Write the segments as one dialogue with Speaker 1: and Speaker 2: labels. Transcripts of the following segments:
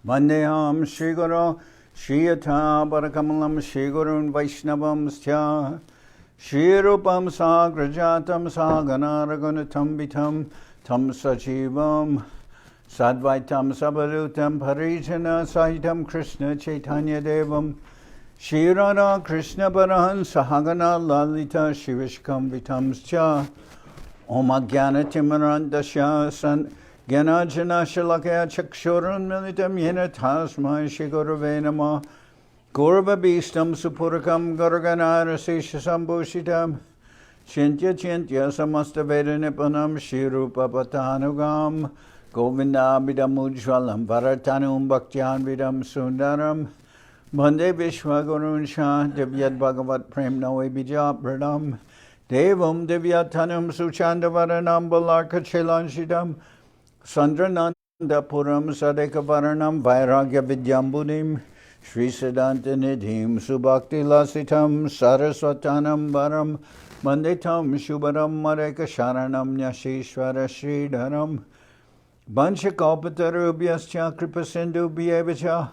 Speaker 1: Vandeham Shri Guru Shri Yatha Parakamalam Shri Gurun Vaishnavam Stya Shri Rupam Sagrajatam Sagana Ragunatam Vitam Tam Sajivam Sadvaitam Sabarutam Parijana Sahitam Krishna Chaitanya Devam Shri Radha Krishna Parahan Sahagana Lalita Shivishkam Vitam Stya Om Ajnana Timarandasya San Gyanajana Shalakaya Chakshurun Militam Yena Tasmai Shri Gurave Namah Gurva Bhistam Supurakam Gurganara Sesha Chintya Samasta Veda Nipanam Shri Rupa Patanugam Govinda Bidam Ujwalam Varatanum Bhaktyan Vidam Sundaram Bande Vishwa Gurun Shah Divyad Bhagavat Prem Nawe Bija Pradam Devam Divyatanam Suchandavaranam Balarka Chilanshidam Sandrananda Puram Sadekavaranam Vairagya Vidyambudim Sri Siddhanta Nidhim Subhakti Lasitam Saraswatanam Varam Manditam Shubharam Mareka Sharanam Nyashishvara Sridharam Banchakalpatarubhyascha Kripasindu Bhyevacha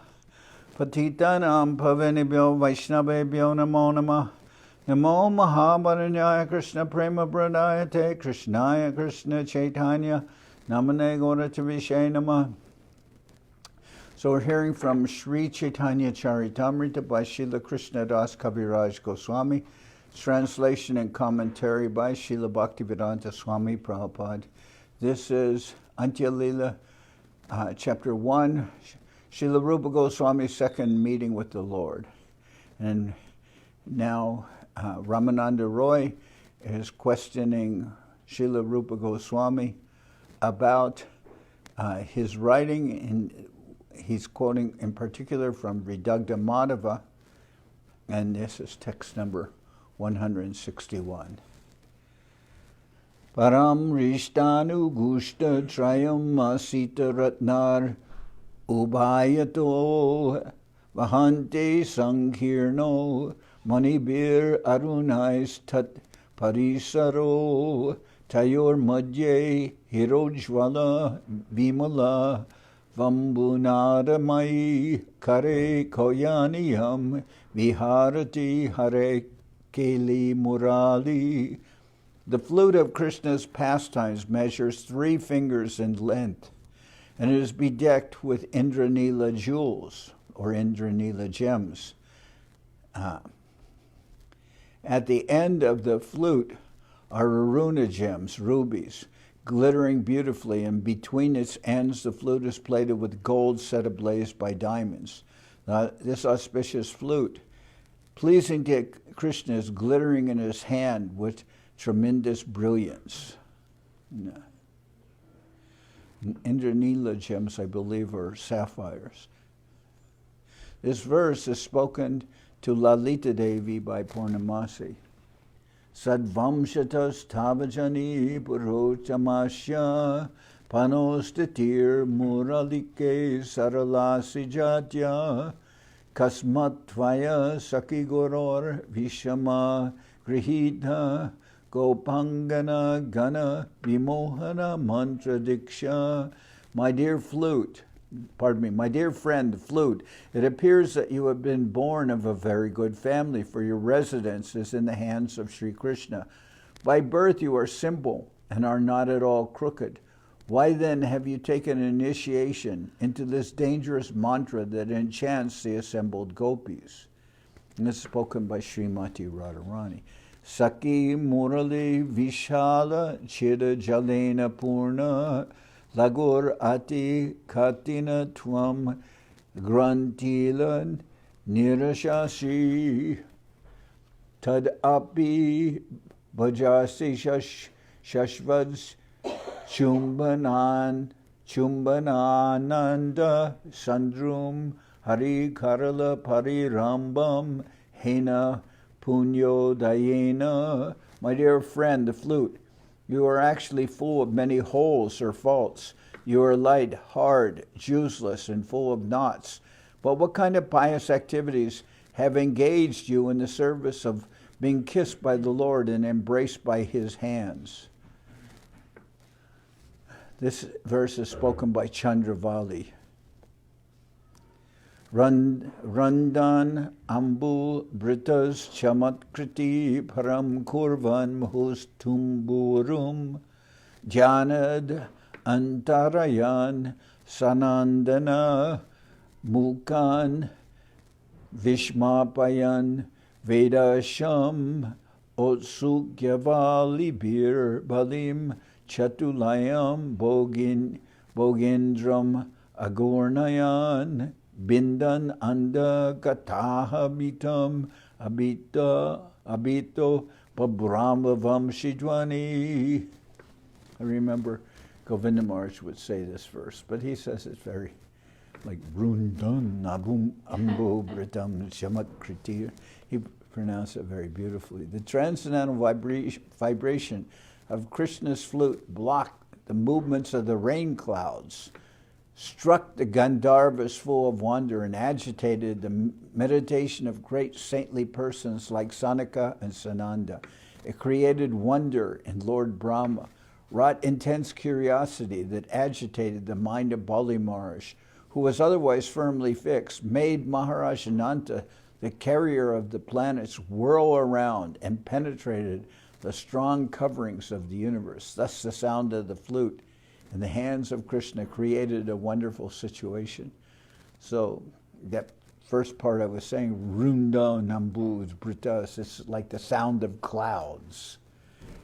Speaker 1: Patitanam Pavanibhyo Vaishnavebhyo Namo Namah Namo Mahabharanyaya Krishna Prema Pradayate Krishnaya Krishna Chaitanya Namane Gaurachavishaya Namah. So we're hearing from Sri Chaitanya Charitamrita by Srila Krishna Das Kaviraj Goswami. Translation and commentary by Srila Bhaktivedanta Swami Prabhupada. This is Antya-lila, chapter 1, Srila Rupa Goswami's second meeting with the Lord. And now Ramananda Roy is questioning Srila Rupa Goswami about his writing, and he's quoting in particular from Vidagdha Madhava, and this is text number 161. Param Rishtanu Gushta Trayam Masita Ratnar Ubhayato Vahante Sankirno Manibir Arunais Tat Parisaro Tayor Madhye Hirojvala Vimala Vambunadamai Kare Koyaniyam Viharati Hare Keli Murali. The flute of Krishna's pastimes measures 3 fingers in length, and it is bedecked with Indranila jewels, or Indranila gems. At the end of the flute are Aruna gems, rubies, glittering beautifully, and between its ends the flute is plated with gold set ablaze by diamonds. This auspicious flute, pleasing to Krishna, is glittering in his hand with tremendous brilliance. Indranila gems, I believe, are sapphires. This verse is spoken to Lalita Devi by Purnamasi. Sadvamshatas tavajani purochamasya panostatir muralike saralasi jatya kasmatvaya sakigoror vishama grihita Gopangana Gana Vimohana Mantra Diksha. My dear friend, the flute, it appears that you have been born of a very good family, for your residence is in the hands of Sri Krishna. By birth you are simple and are not at all crooked. Why then have you taken initiation into this dangerous mantra that enchants the assembled gopis? And this is spoken by Srimati Radharani. Saki Murali Vishala Chida Jalena Purna Lagur Ati Katina Tvam Grantilan Nirashasi Tad Api Bajasi Shashvads Chumbanananda Sandrum Hari Karala Parirambam Hena Punyo Dayena. My dear friend, the flute, you are actually full of many holes or faults. You are light, hard, juiceless, and full of knots. But what kind of pious activities have engaged you in the service of being kissed by the Lord and embraced by his hands? This verse is spoken by Chandravali. Randan Ambu Britas Chamatkriti Param Kurvan Hustumburum Janad Antarayan Sanandana Mukan Vishmapayan Vedasham Otsukyavali Bir Balim Chatulayam Bogindram Agornayan Bindan Anda Kataha Bitam Abito Pabrahmavam Shidwani. I remember Govinda Maharaj would say this verse, but he says it's very like Brundan Nabum Ambo Britam Shamatkriti. He pronounced it very beautifully. The transcendental vibration of Krishna's flute blocked the movements of the rain clouds, struck the Gandharvas full of wonder, and agitated the meditation of great saintly persons like Sanaka and Sananda. It created wonder in Lord Brahma, wrought intense curiosity that agitated the mind of Bali Maharaj, who was otherwise firmly fixed, made Maharaj Ananta, the carrier of the planets, whirl around and penetrated the strong coverings of the universe. Thus the sound of the flute in the hands of Krishna created a wonderful situation. So that first part I was saying, Runda Nambuz Britas, it's like the sound of clouds,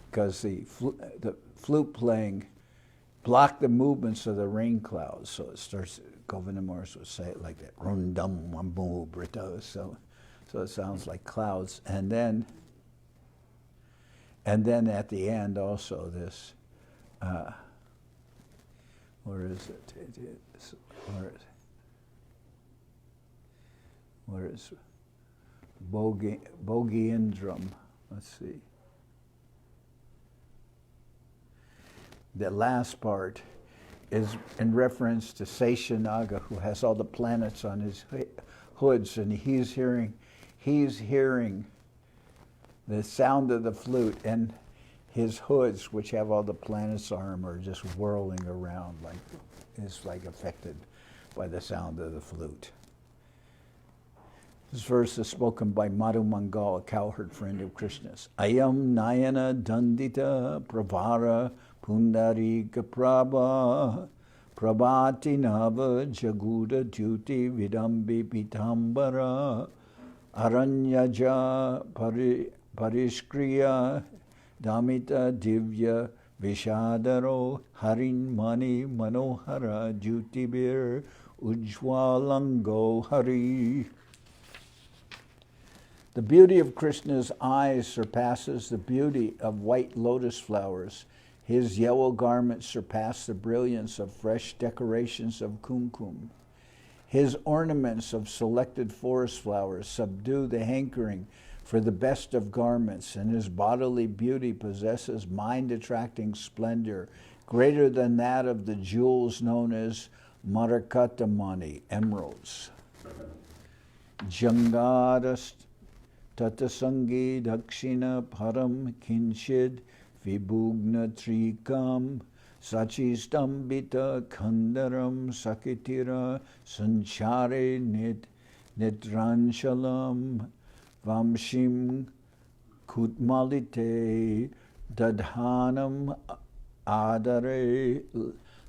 Speaker 1: because the flute playing blocked the movements of the rain clouds. So it starts, Govinda Maharaj would say it like that, Rundam Nambu Britas. So it sounds like clouds. And then at the end also this, where is it? Where is Bogiindram? Let's see. The last part is in reference to Seshanaga, who has all the planets on his hoods, and he's hearing the sound of the flute, and his hoods, which have all the planets on them, are just whirling around, it's like affected by the sound of the flute. This verse is spoken by Madhu Mangal, a cowherd friend of Krishna's. Ayam Nayana Dandita Pravara Pundarika Prabha Prabhati Nava Jaguda Duti Vidambi Pitambara Aranyaja Parishkriya Damita Divya Vishadaro Harinmani Manohara Jutibir Ujwalango Hari. The beauty of Krishna's eyes surpasses the beauty of white lotus flowers. His yellow garments surpass the brilliance of fresh decorations of kumkum. His ornaments of selected forest flowers subdue the hankering for the best of garments, and his bodily beauty possesses mind-attracting splendor greater than that of the jewels known as Marakatamani, emeralds. Jangaras Tatasangi Dakshina Param Kinshid Vibhugna Trikam Sachistambita Khandaram Sakitira Sanchare Nitranshalam Vamshim Kutmalite Dadhanam Adare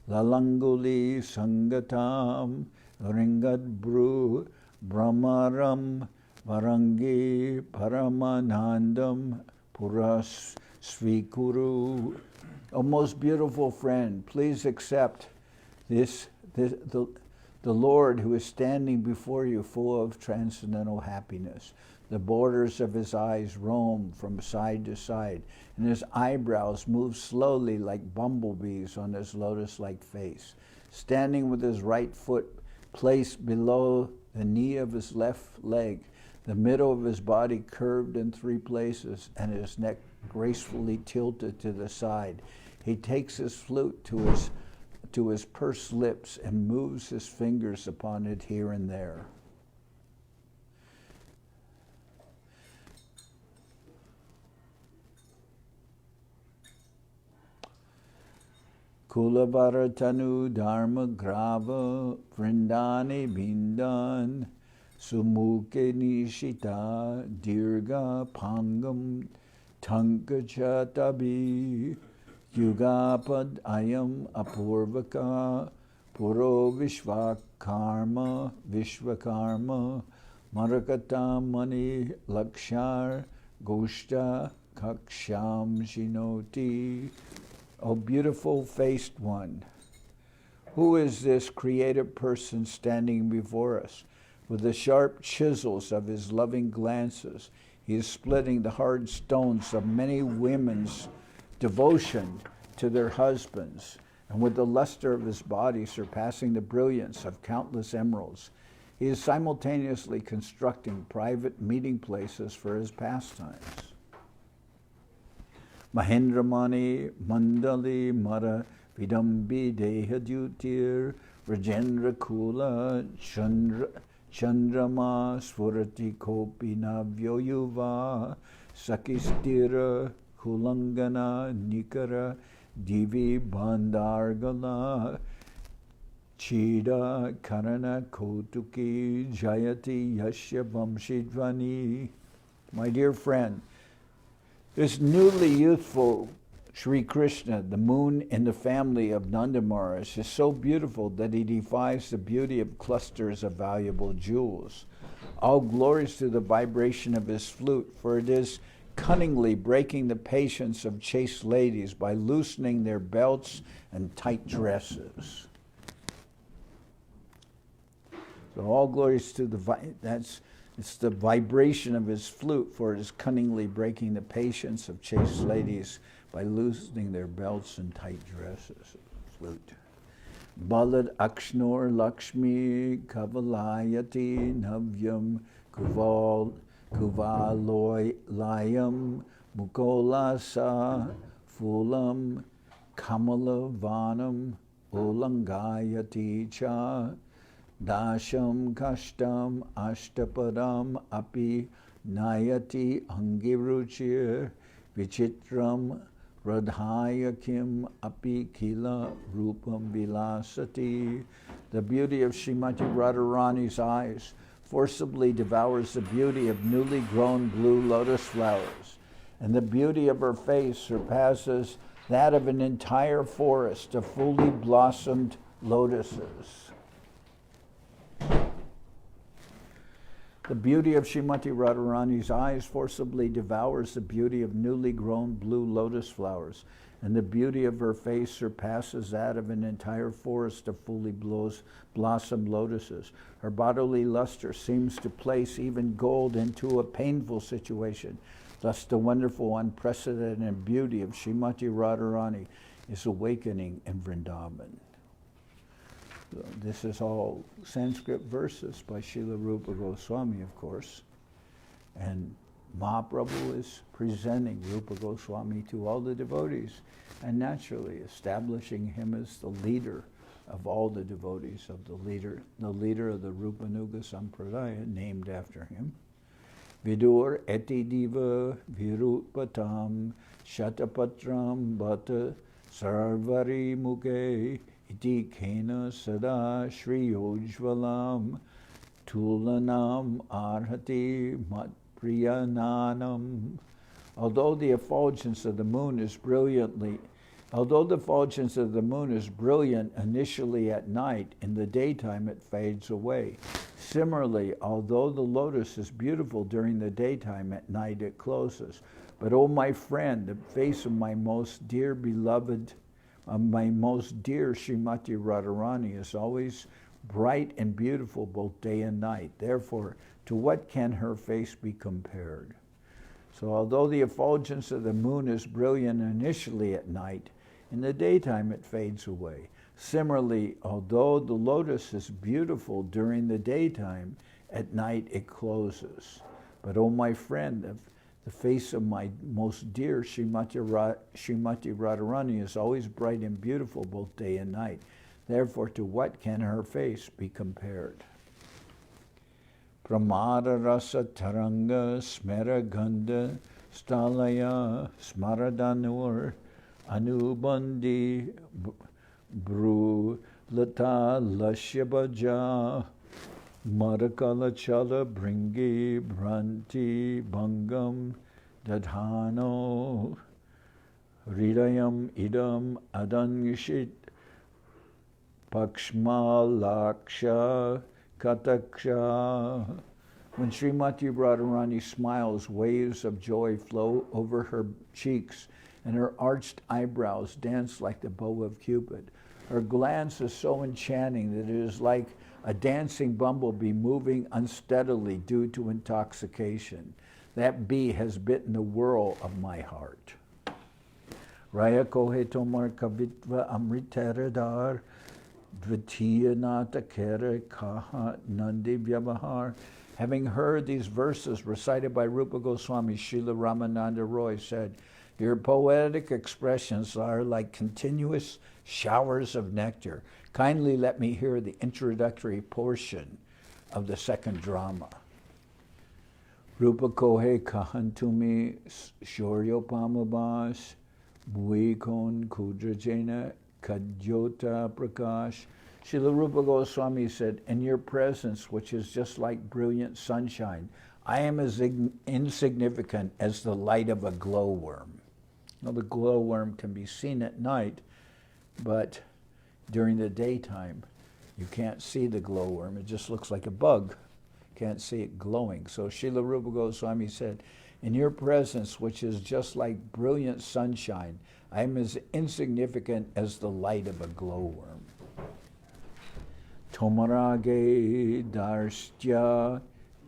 Speaker 1: Lalanguli Sangatam Ringadbru Brahmaram Varangi Paramanandam Puras Svikuru. O most beautiful friend, please accept the Lord who is standing before you full of transcendental happiness. The borders of his eyes roam from side to side, and his eyebrows move slowly like bumblebees on his lotus-like face. Standing with his right foot placed below the knee of his left leg, the middle of his body curved in 3 places, and his neck gracefully tilted to the side. He takes his flute to his pursed lips and moves his fingers upon it here and there. Kulavaratanu Dharma Grava Vrindane Bindan Sumuke Nishita Dirga Pangam Tankachatabi Yugapad Ayam Apurvaka Puro Vishvakarma Marakata Mani Lakshar Goshta Kaksham Shinoti. O beautiful faced one, who is this creative person standing before us? With the sharp chisels of his loving glances, he is splitting the hard stones of many women's devotion to their husbands, and with the luster of his body surpassing the brilliance of countless emeralds, he is simultaneously constructing private meeting places for his pastimes. Mahendramani Mandali Mara Vidambi Dehadyutir Rajendra Kula Chandrama Sfurati Kopina Vyoyuva Sakistira Kulangana Nikara Divi Bandargala Chida Karana Kotuki Jayati Yashya Vamshidvani. My dear friend, this newly youthful Sri Krishna, the moon in the family of Nanda Maharaj, is so beautiful that he defies the beauty of clusters of valuable jewels. All glories to the vibration of his flute, for it is cunningly breaking the patience of chaste ladies by loosening their belts and tight dresses. So all glories to it's the vibration of his flute, for it is cunningly breaking the patience of chaste ladies by loosening their belts and tight dresses. Flute. Balad Akshnor Lakshmi Kavalayati Navyam Kuvaloyam Mukolasa Fulam Kamalavanam Ulangayati Cha Dasham Kashtam Ashtapadam Api Nayati Angiruchir Vichitram Radhayakim Api Kila Rupam Vilasati. The beauty of Srimati Radharani's eyes forcibly devours the beauty of newly grown blue lotus flowers, and the beauty of her face surpasses that of an entire forest of fully blossomed lotuses. The beauty of Srimati Radharani's eyes forcibly devours the beauty of newly grown blue lotus flowers, and the beauty of her face surpasses that of an entire forest of fully blossomed lotuses. Her bodily luster seems to place even gold into a painful situation. Thus the wonderful, unprecedented beauty of Srimati Radharani is awakening in Vrindaban. So this is all Sanskrit verses by Srila Rupa Goswami, of course. And Mahaprabhu is presenting Rupa Goswami to all the devotees, and naturally establishing him as the leader of all the devotees, of the leader of the Rupanuga sampradaya, named after him. Vidur eti diva virupatam shatapatram bata sarvari mukhe iti kena sada shri ujvalam tulanam arhati matpriyananam. Although the effulgence of the moon is brilliant initially at night, in the daytime it fades away. Similarly, although the lotus is beautiful during the daytime, at night it closes. But, oh my friend, the face of my most dear beloved, my most dear Srimati Radharani is always bright and beautiful both day and night. Therefore, to what can her face be compared? So although the effulgence of the moon is brilliant initially at night, in the daytime it fades away. Similarly, although the lotus is beautiful during the daytime, at night it closes. But, oh my friend, the face of my most dear Srimati Radharani is always bright and beautiful both day and night. Therefore, to what can her face be compared? Pramada rasa taranga smera gandha stalaya smaradanur anubandi Bru Lata Lashyabhaja Madakala Chala Bringi Branti Bhangam Dadhano Hridayam Idam Adangishit Pakshma Laksha Kataksha. When Srimati Radharani smiles, waves of joy flow over her cheeks, and her arched eyebrows dance like the bow of Cupid. Her glance is so enchanting that it is like a dancing bumblebee moving unsteadily due to intoxication. That bee has bitten the whirl of my heart. Raya kohe tomar kavitva amritaradar dvitiya nata kere kaha nandi vyavahar. Having heard these verses recited by Rupa Goswami, Srila Ramananda Roy said, "Your poetic expressions are like continuous showers of nectar. Kindly let me hear the introductory portion of the second drama." Rupa kohe kahantumi shoryopamabas buikon kudrajena kadyota prakash. Srila Rupa Goswami said, "In your presence, which is just like brilliant sunshine, I am as insignificant as the light of a glowworm." Now, the glowworm can be seen at night, but during the daytime, you can't see the glowworm. It just looks like a bug. Can't see it glowing. So Srila Rupa Goswami said, "In your presence, which is just like brilliant sunshine, I am as insignificant as the light of a glowworm." Tomarage darstya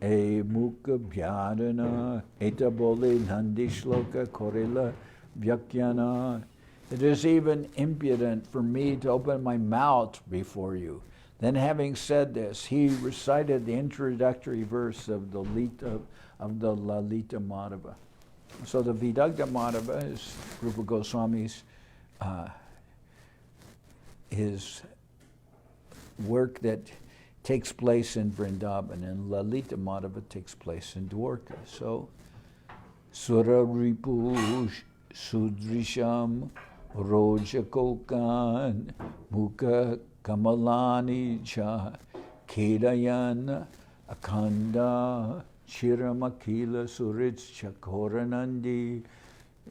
Speaker 1: e mukha bhyadana etabole nandi shloka korila vyakyana. It is even impudent for me to open my mouth before you. Then, having said this, he recited the introductory verse of the Lalita Madhava. So the Vidagdha Madhava is Rupa Goswami's his work that takes place in Vrindaban, and Lalita Madhava takes place in Dwarka. So Sura Ripu Sudrisham Rojakokan Mukha Kamalani Cha Kedayan Akanda Chiramakila Surits Chakoranandi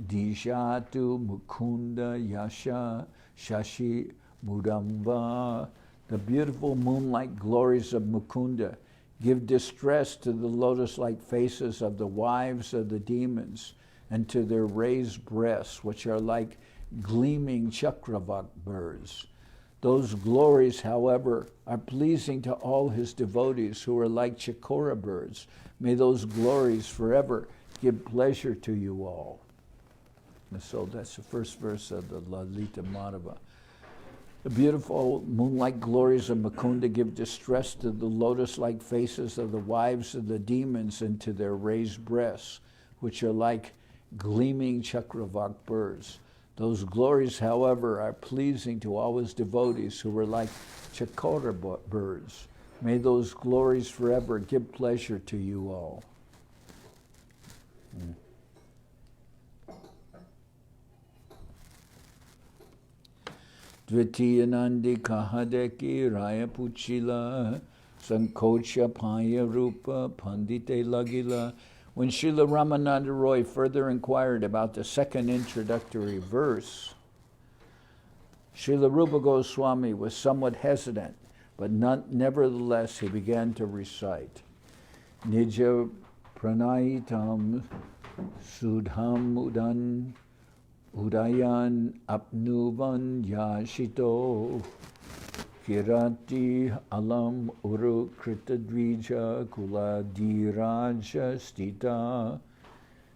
Speaker 1: Dishatu Mukunda Yasha Shashi Mudamba. The beautiful moonlight glories of Mukunda give distress to the lotus-like faces of the wives of the demons and to their raised breasts, which are like gleaming chakravak birds. Those glories, however, are pleasing to all his devotees who are like chakora birds. May those glories forever give pleasure to you all. And so that's the first verse of the Lalita Madhava. The beautiful moonlight glories of Mukunda give distress to the lotus-like faces of the wives of the demons and to their raised breasts, which are like gleaming chakravak birds. Those glories, however, are pleasing to all his devotees who are like chakora birds. May those glories forever give pleasure to you all. Dvitiyanandi kahadeki raya puchila sankocha paya rupa pandite lagila. When Srila Ramananda Roy further inquired about the second introductory verse, Srila Rupa Goswami was somewhat hesitant, but nevertheless he began to recite. Nija pranayitam sudham udan udayan apnuvan yashito kirati alam uru kritadvija kula diraja stita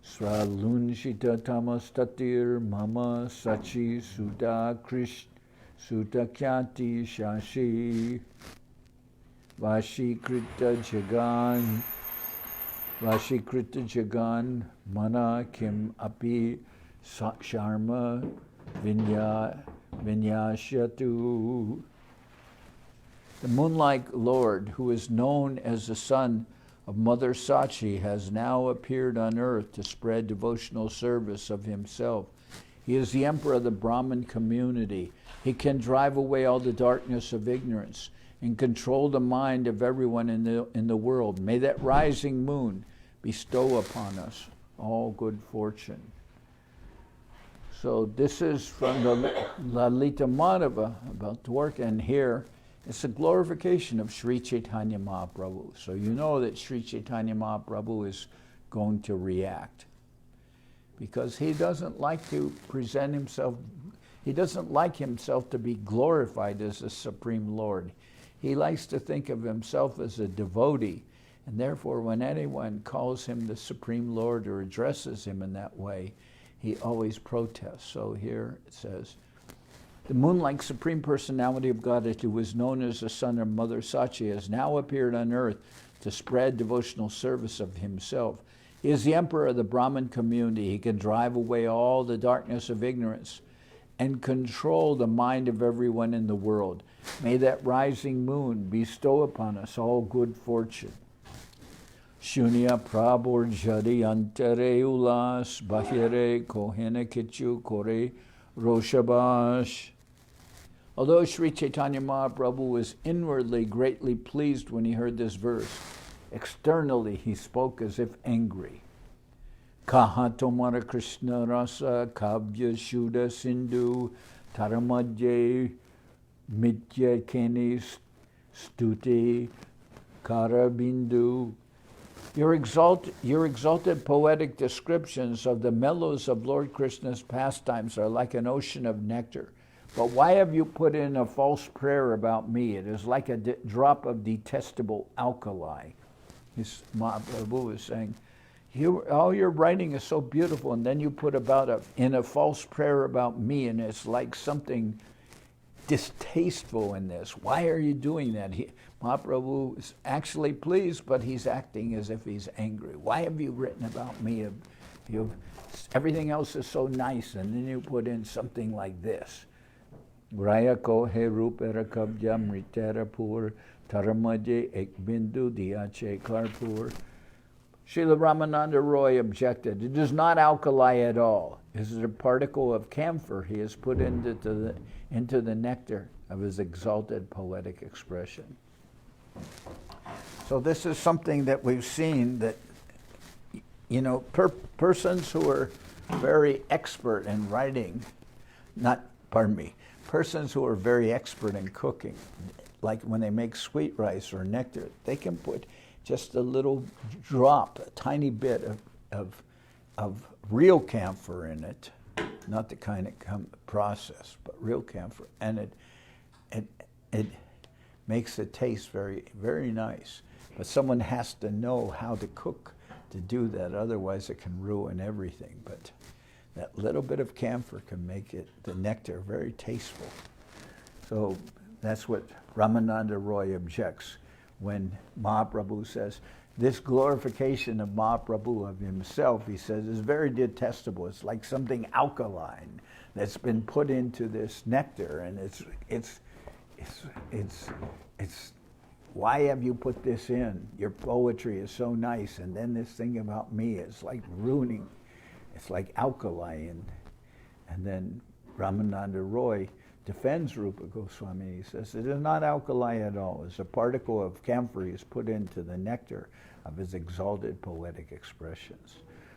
Speaker 1: sralunshita tamastatir mama sachi sutta krish sutta kyati shashi vashikrita jagan mana kim api sharma vinyashyatu. The Moonlight Lord, who is known as the son of Mother Sachi, has now appeared on earth to spread devotional service of himself He is the emperor of the Brahmin community. He can drive away all the darkness of ignorance and control the mind of everyone in the world. May that rising moon bestow upon us all good fortune. So this is from the Lalita Madhava about Dwarka, and here it's a glorification of Sri Chaitanya Mahaprabhu. So you know that Sri Chaitanya Mahaprabhu is going to react, because he doesn't like to present himself, he doesn't like himself to be glorified as the Supreme Lord. He likes to think of himself as a devotee, and therefore when anyone calls him the Supreme Lord or addresses him in that way, he always protests. So here it says, the moon-like Supreme Personality of Godhead, who was known as the son of Mother Sachi, has now appeared on earth to spread devotional service of himself. He is the emperor of the Brahmin community. He can drive away all the darkness of ignorance and control the mind of everyone in the world. May that rising moon bestow upon us all good fortune. Shunya prabor jadi antere ulas bahire kohene kichu kore roshabash. Although Sri Chaitanya Mahaprabhu was inwardly greatly pleased when he heard this verse, externally he spoke as if angry. Kaha tomara Krishna rasa kavya shuddha sindhu taramadye mitya keni stuti karabindu. Your exalted poetic descriptions of the mellows of Lord Krishna's pastimes are like an ocean of nectar. But why have you put in a false prayer about me? It is like a drop of detestable alkali. Mahaprabhu is saying, all your writing is so beautiful, and then you put in a false prayer about me, and it's like something distasteful in this. Why are you doing that? Mahaprabhu is actually pleased, but he's acting as if he's angry. Why have you written about me? Everything else is so nice, and then you put in something like this. Raya ko he rupera kabja mritera pur taramaje ekbindu diache karpur. Srila Ramananda Roy objected, it is not alkali at all. This is a particle of camphor he has put into the nectar of his exalted poetic expression. So this is something that we've seen, that, you know, persons who are very expert in writing, persons who are very expert in cooking, like when they make sweet rice or nectar, they can put just a little drop, a tiny bit of real camphor in it, not the kind of processed, but real camphor, and it makes it taste very, very nice. But someone has to know how to cook to do that, otherwise it can ruin everything. But that little bit of camphor can make the nectar very tasteful. So that's what Ramananda Roy objects when Mahaprabhu says, this glorification of Mahaprabhu of himself, he says, is very detestable. It's like something alkaline that's been put into this nectar, and it's why have you put this in? Your poetry is so nice, and then this thing about me is like ruining. It's like alkali, and then Ramananda Roy defends Rupa Goswami. He says it is not alkali at all. It's a particle of camphor is put into the nectar of his exalted poetic expressions.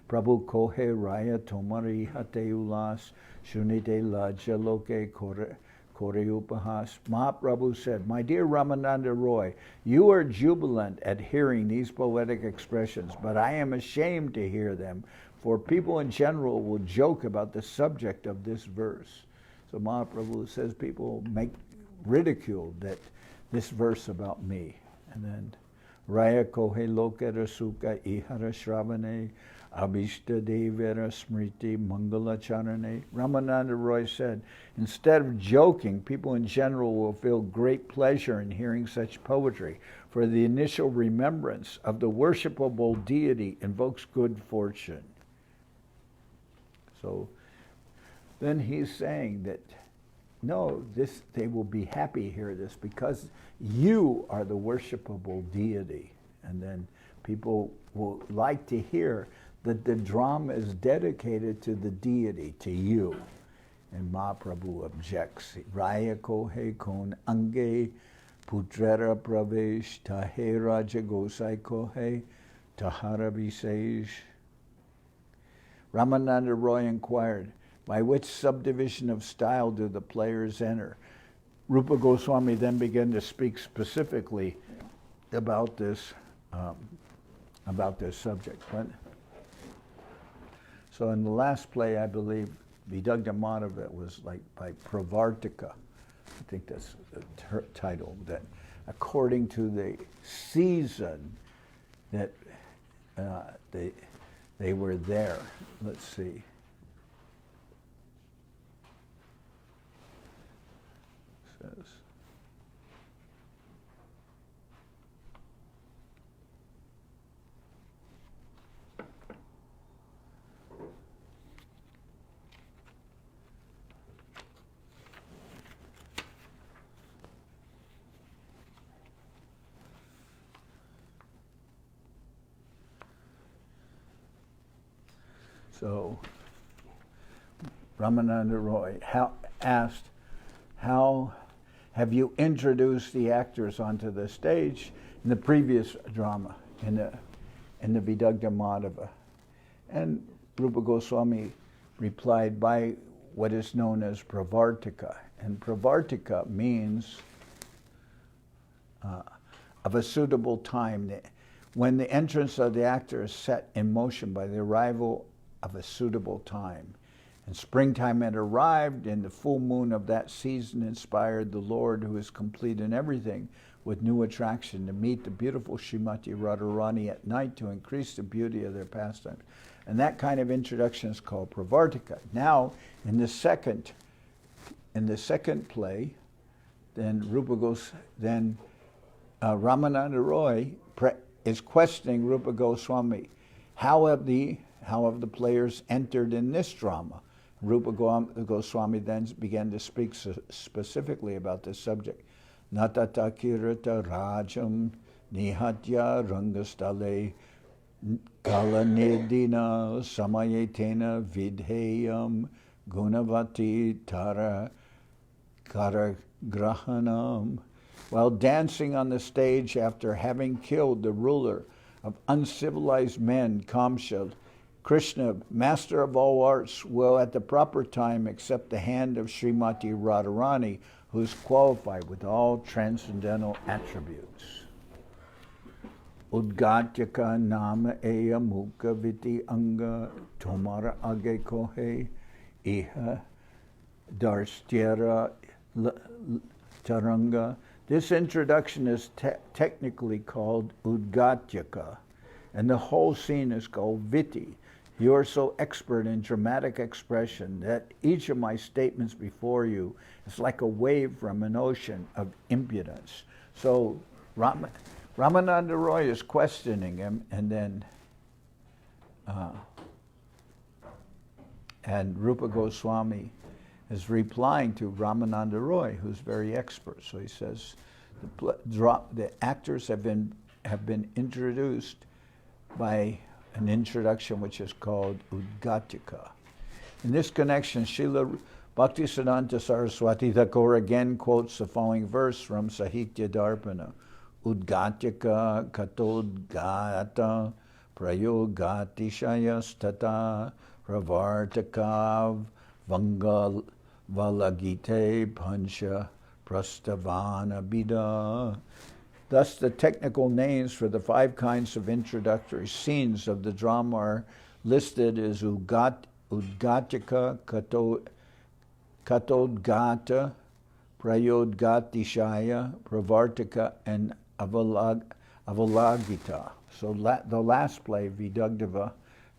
Speaker 1: Prabhu kohe raya tomari hate ulas shunite laja loke kore upahas. Mahaprabhu said, my dear Ramananda Roy, you are jubilant at hearing these poetic expressions, but I am ashamed to hear them, for people in general will joke about the subject of this verse. So Mahaprabhu says people make ridicule that this verse about me. And then Raya kohe lokera sukha ihara shravane abhishta devera smriti mangala charane. Ramananda Roy said, instead of joking, people in general will feel great pleasure in hearing such poetry, for the initial remembrance of the worshipable deity invokes good fortune. So then he's saying that, no, they will be happy to hear this because you are the worshipable deity. And then people will like to hear that the drama is dedicated to the deity, to you. And Mahaprabhu objects. Raya kohe kon ange putrera pravesh tahe raja gosai kohe tahara visesh. Ramananda Roy inquired, by which subdivision of style do the players enter? Rupa Goswami then began to speak specifically about this subject. So in the last play, I believe, Vidagdha Madhava was like by Pravartika. I think that's the title, that according to the season that they were there. Let's see. It says, so Ramananda Roy asked, how have you introduced the actors onto the stage in the previous drama, in the Vidagdha Madhava? And Rupa Goswami replied by what is known as Pravartika. And Pravartika means of a suitable time, when the entrance of the actor is set in motion by the arrival of a suitable time. And springtime had arrived, and the full moon of that season inspired the Lord, who is complete in everything, with new attraction to meet the beautiful Srimati Radharani at night to increase the beauty of their pastimes. And that kind of introduction is called Pravartika. Now, in the second play, then Ramananda Roy is questioning Rupa Goswami. How have the players entered in this drama? Rupa Goswami then began to speak specifically about this subject. Natata kirata rajam nihatya rangastale kalanedina samayetena vidheyam gunavati tara karagrahanam. While dancing on the stage after having killed the ruler of uncivilized men, Kamsa, Krishna, master of all arts, will at the proper time accept the hand of Srimati Radharani, who is qualified with all transcendental attributes. Udgatyaka nama eya mukha viti anga tomara age kohe iha darstyara taranga. This introduction is technically called Udgatyaka, and the whole scene is called Viti. You are so expert in dramatic expression that each of my statements before you is like a wave from an ocean of impudence. So Ramananda Roy is questioning him, and then and Rupa Goswami is replying to Ramananda Roy, who's very expert. So he says, the actors have been introduced by an introduction which is called Udgatyaka. In this connection, Srila Bhaktisiddhanta Saraswati Thakur again quotes the following verse from Sahitya Darpana. Udgatyaka katodgata prayogatishayastata pravartakav vangavalagite pancha prastavana bida. Thus, the technical names for the 5 kinds of introductory scenes of the drama are listed as Udgatyaka, Katodgata, Prayodgatishaya, Pravartika, and Avalagita. So the last play, Vidagdha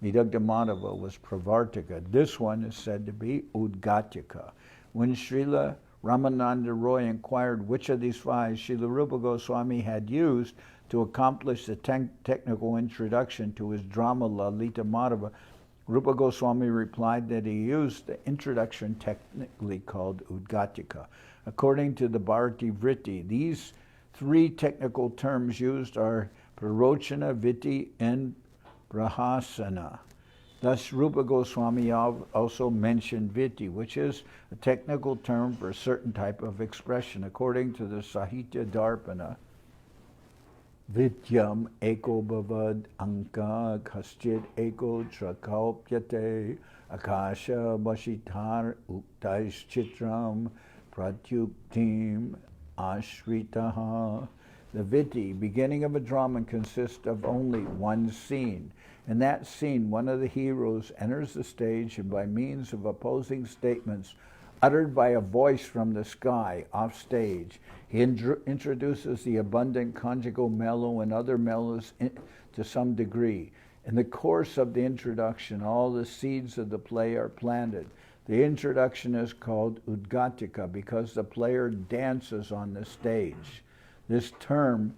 Speaker 1: Madhava, was Pravartika. This one is said to be Udgatyaka. When Srila Ramananda Roy inquired which of these 5 Srila Rupa Goswami had used to accomplish the technical introduction to his drama Lalita Madhava, Rupa Goswami replied that he used the introduction technically called Udgatyaka. According to the Bharati Vritti, these 3 technical terms used are Prarochana, Viti, and Prahasana. Thus, Rupa Goswami also mentioned viti, which is a technical term for a certain type of expression. According to the Sahitya Darpana, Vityam eko bhavad anka khaschid eko trakalpyate akasha bashitar uktais chitram pratyuktim ashritaha. The viti, beginning of a drama, consists of only one scene. In that scene, one of the heroes enters the stage, and by means of opposing statements uttered by a voice from the sky off stage, he introduces the abundant conjugal mellow and other mellows to some degree. In the course of the introduction, all the seeds of the play are planted. The introduction is called udgatika because the player dances on the stage. This term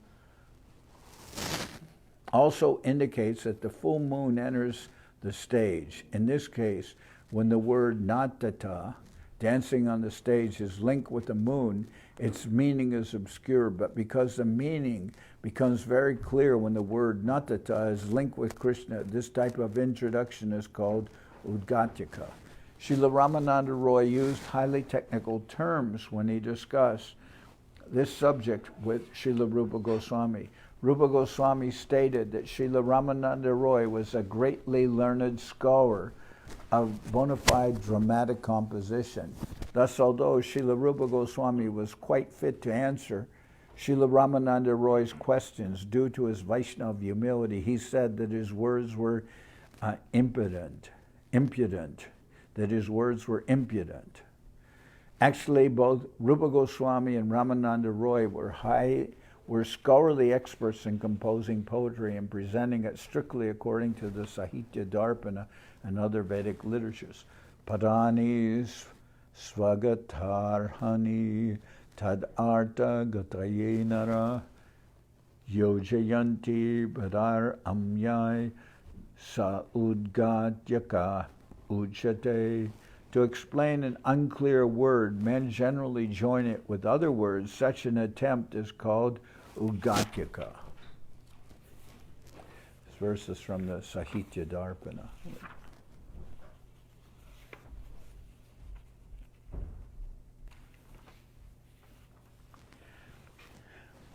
Speaker 1: also indicates that the full moon enters the stage. In this case, when the word natata, dancing on the stage, is linked with the moon, its meaning is obscure, but because the meaning becomes very clear when the word natata is linked with Krishna, this type of introduction is called udgatika. Srila Ramananda Roy used highly technical terms when he discussed this subject with Srila Rupa Goswami. Rupa Goswami stated that Srila Ramananda Roy was a greatly learned scholar of bona fide dramatic composition. Thus, although Srila Rupa Goswami was quite fit to answer Srila Ramananda Roy's questions due to his Vaishnava humility, he said that his words were impudent, that his words were impudent. Actually, both Rupa Goswami and Ramananda Roy were scholarly experts in composing poetry and presenting it strictly according to the Sahitya Darpana and other Vedic literatures. Padani svagatarhani tad arta gataye nara yojayanti badar amyai sa udgatyaka uchate. To explain an unclear word, men generally join it with other words. Such an attempt is called udgatyaka. This verse is from the Sahitya Darpana.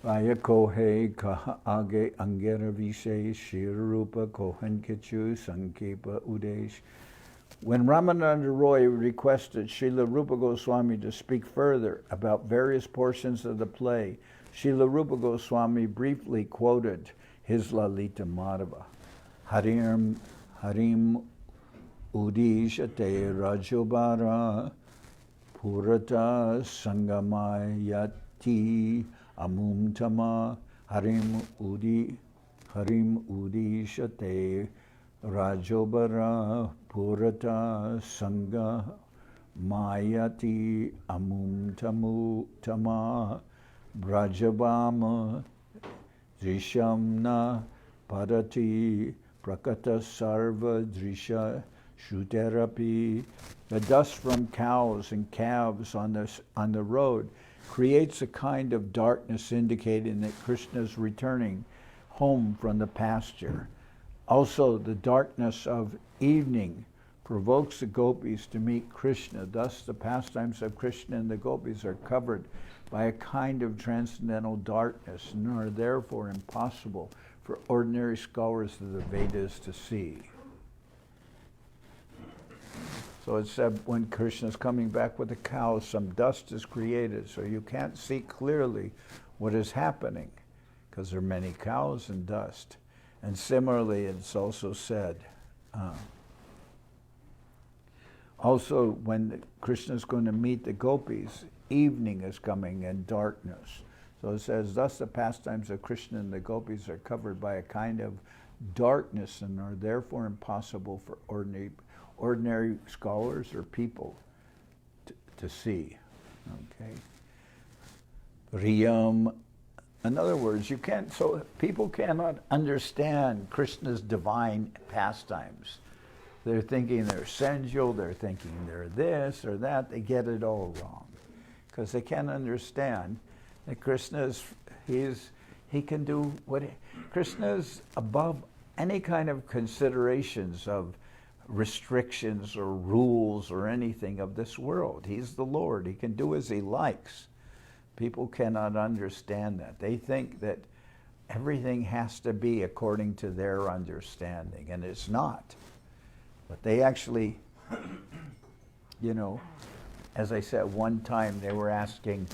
Speaker 1: Vaya kohe kaha age angera vishe shirupa kohan kichu sankepa udesh. When Ramananda Roy requested Srila Rupa Goswami to speak further about various portions of the play, Srila Rupa Goswami briefly quoted his Lalita Madhava. Harim udishate rajobara purata sangamayati amumtama harim udishate rajobara purata sangha mayati amumtamu tama brajabama drishamna padati prakata sarva drisha shuterapi. The dust from cows and calves on the road creates a kind of darkness indicating that Krishna is returning home from the pasture. Also, the darkness of evening provokes the gopis to meet Krishna. Thus, the pastimes of Krishna and the gopis are covered by a kind of transcendental darkness and are therefore impossible for ordinary scholars of the Vedas to see. So it said when Krishna is coming back with the cows, some dust is created, so you can't see clearly what is happening because there are many cows and dust. And similarly, it's also said, also when Krishna is going to meet the gopis, evening is coming and darkness. So it says, thus the pastimes of Krishna and the gopis are covered by a kind of darkness and are therefore impossible for ordinary scholars or people to see. Okay. Riyam. In other words, people cannot understand Krishna's divine pastimes. They're thinking they're sensual, they're thinking they're this or that, they get it all wrong. Because they can't understand that Krishna can do Krishna is above any kind of considerations of restrictions or rules or anything of this world. He's the Lord. He can do as he likes. People cannot understand that. They think that everything has to be according to their understanding, and it's not. But they actually, as I said, one time they were asking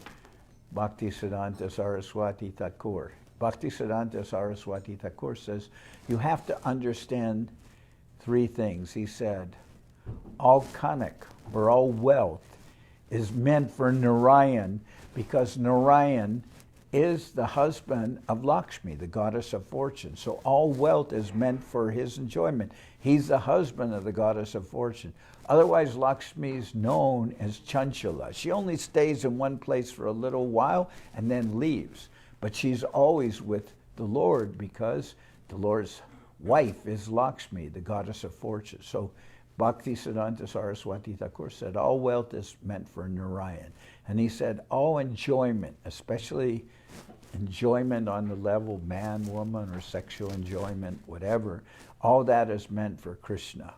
Speaker 1: Bhaktisiddhanta Saraswati Thakur. Bhaktisiddhanta Saraswati Thakur says, you have to understand three things. He said, all kanak, or all wealth, is meant for Narayan, because Narayan is the husband of Lakshmi, the goddess of fortune. So all wealth is meant for his enjoyment. He's the husband of the goddess of fortune. Otherwise, Lakshmi is known as Chanchala. She only stays in one place for a little while and then leaves. But she's always with the Lord, because the Lord's wife is Lakshmi, the goddess of fortune. So Bhaktisiddhanta Saraswati Thakur said, all wealth is meant for Narayan. And he said, all enjoyment, especially enjoyment on the level man, woman, or sexual enjoyment, whatever, all that is meant for Krishna.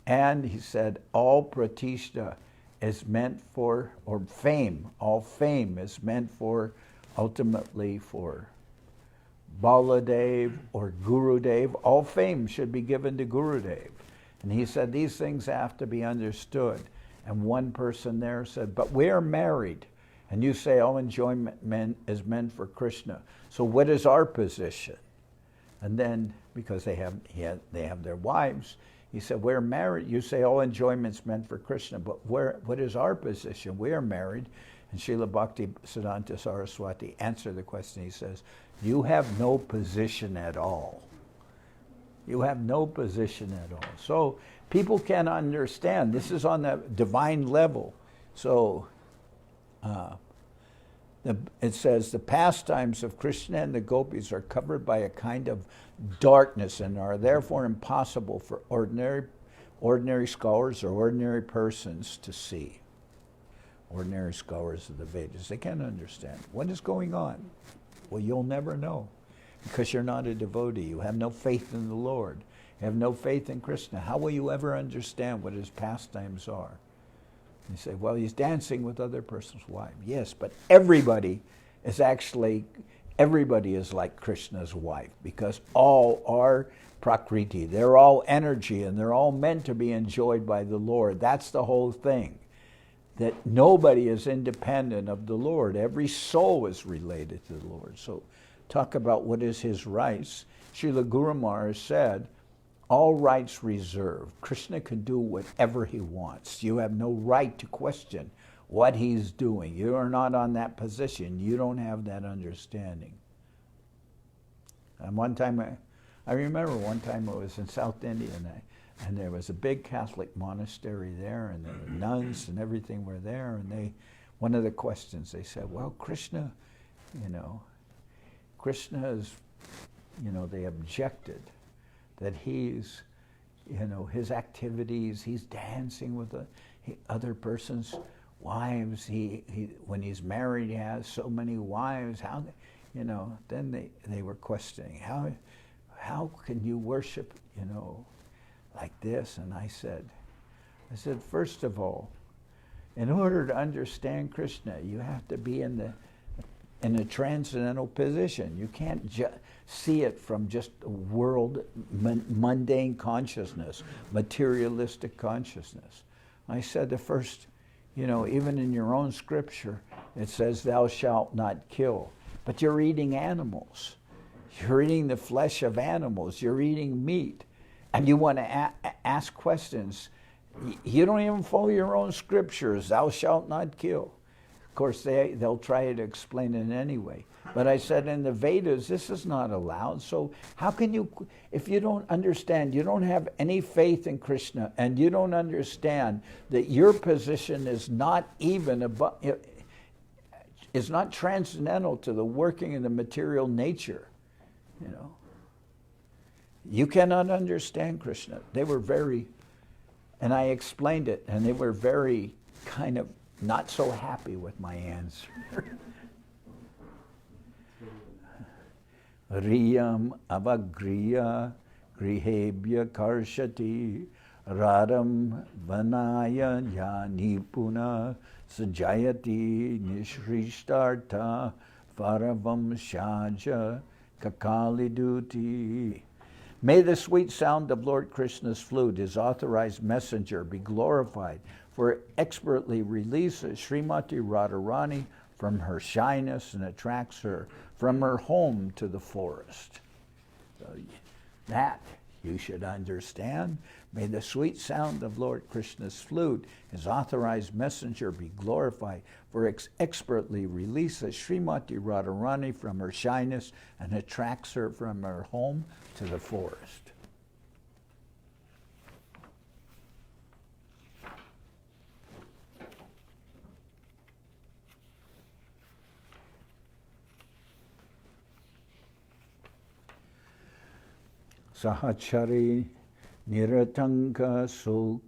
Speaker 1: And he said, all pratishta is meant for, or fame, all fame is meant for, ultimately for Baladev or Gurudev. All fame should be given to Gurudev. And he said these things have to be understood. And one person there said, but we are married. And you say all enjoyment is meant for Krishna. So what is our position? And then, because they have their wives, he said, we're married. You say all enjoyment's meant for Krishna, but what is our position? We are married. And Srila Bhaktisiddhanta Saraswati answered the question. He says, you have no position at all. You have no position at all. So people can understand. This is on the divine level. So it says, the pastimes of Krishna and the gopis are covered by a kind of darkness and are therefore impossible for ordinary scholars or ordinary persons to see. Ordinary scholars of the Vedas, they can't understand. What is going on? Well, you'll never know, because you're not a devotee. You have no faith in the Lord. You have no faith in Krishna. How will you ever understand what his pastimes are? You say, well, he's dancing with other person's wife. Yes, but everybody is like Krishna's wife, because all are prakriti. They're all energy, and they're all meant to be enjoyed by the Lord. That's the whole thing. That nobody is independent of the Lord. Every soul is related to the Lord. So talk about what is his rights. Srila Guru Maharaj said, all rights reserved. Krishna can do whatever he wants. You have no right to question what he's doing. You are not on that position. You don't have that understanding. And one time, I remember one time I was in South India, and there was a big Catholic monastery there, and there were nuns and everything were there, and one of the questions they said, well, Krishna is, they objected that he's, his activities, he's dancing with other person's wives. He when he's married, he has so many wives. How, then they were questioning, how can you worship, like this? And I said, first of all, in order to understand Krishna, you have to be in a transcendental position. You can't see it from just a world, mundane consciousness, materialistic consciousness. I said the first, even in your own scripture, it says, thou shalt not kill. But you're eating animals. You're eating the flesh of animals. You're eating meat. And you want to ask questions. You don't even follow your own scriptures. Thou shalt not kill. Of course, they'll try to explain it anyway. But I said in the Vedas, this is not allowed. So how can you, if you don't understand, you don't have any faith in Krishna, and you don't understand that your position is not even above, is not transcendental to the working of the material nature, You cannot understand Krishna. They were very, and I explained it, and they were very kind of not so happy with my answer. Riyam avagriya grihebhya karshati Radham Vanaya Yani Puna Sajayati Nishrishtarta Varavam Shaja Kakali Duti. May the sweet sound of Lord Krishna's flute, his authorized messenger, be glorified, for it expertly releases Srimati Radharani from her shyness and attracts her from her home to the forest. So that you should understand. May the sweet sound of Lord Krishna's flute, his authorized messenger, be glorified, for it expertly releases Srimati Radharani from her shyness and attracts her from her home to the forest. Sahachari Niratanka So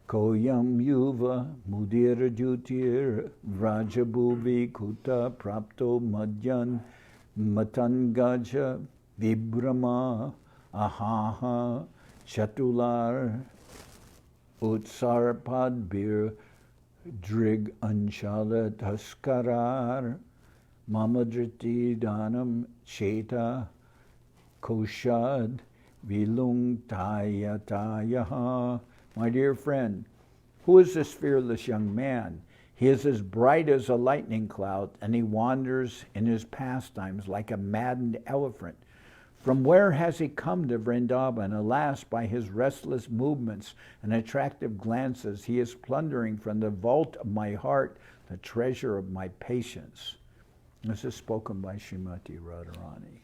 Speaker 1: Koyam Yuva Mudir Jutir Vrajabhuvi Kuta Prapto Madhyan Matangaja Vibrama Ahaha Chatular Utsarpadbir Drig Anshala Taskarar Mamadriti Danam Cheta Koshad Vilung Tayatayaha. My dear friend, who is this fearless young man? He is as bright as a lightning cloud, and he wanders in his pastimes like a maddened elephant. From where has he come to Vrindaban? Alas, by his restless movements and attractive glances, he is plundering from the vault of my heart the treasure of my patience. This is spoken by Srimati Radharani.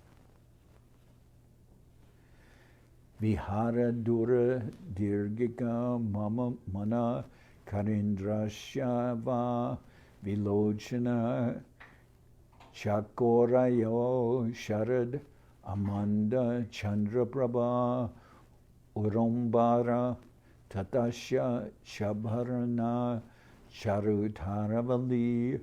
Speaker 1: Vihara Dura Dirgika Mama Mana Karindrashava Vilochana Chakorayo Sharad Amanda Chandraprabha Urumbara Tatasya Shabharana Charutaravali